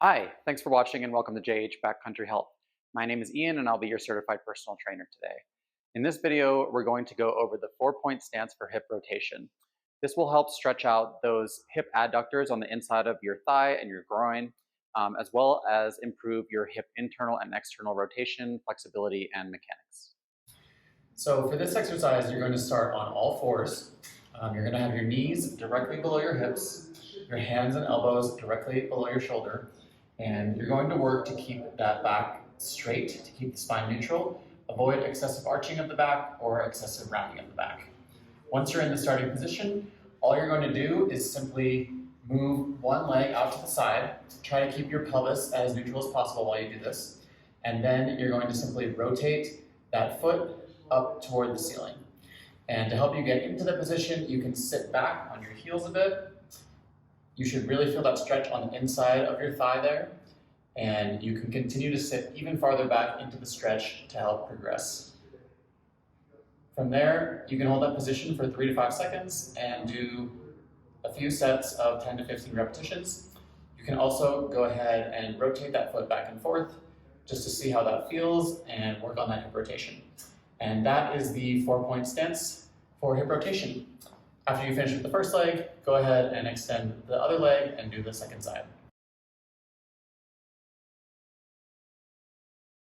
Hi, thanks for watching and welcome to JH Backcountry Health. My name is Ian and I'll be your certified personal trainer today. In this video, we're going to go over the 4-point stance for hip rotation. This will help stretch out those hip adductors on the inside of your thigh and your groin, as well as improve your hip internal and external rotation, flexibility, and mechanics. So for this exercise, you're going to start on all fours. You're going to have your knees directly below your hips, your hands and elbows directly below your shoulder, and you're going to work to keep that back straight, to keep the spine neutral. Avoid excessive arching of the back or excessive rounding of the back. Once you're in the starting position, all you're going to do is simply move one leg out to the side. Try to keep your pelvis as neutral as possible while you do this. And then you're going to simply rotate that foot up toward the ceiling. And to help you get into the position, you can sit back on your heels a bit. You should really feel that stretch on the inside of your thigh there. And you can continue to sit even farther back into the stretch to help progress. From there, you can hold that position for 3 to 5 seconds and do a few sets of 10 to 15 repetitions. You can also go ahead and rotate that foot back and forth just to see how that feels and work on that hip rotation. And that is the 4-point stance for hip rotation. After you finish with the first leg, go ahead and extend the other leg and do the second side.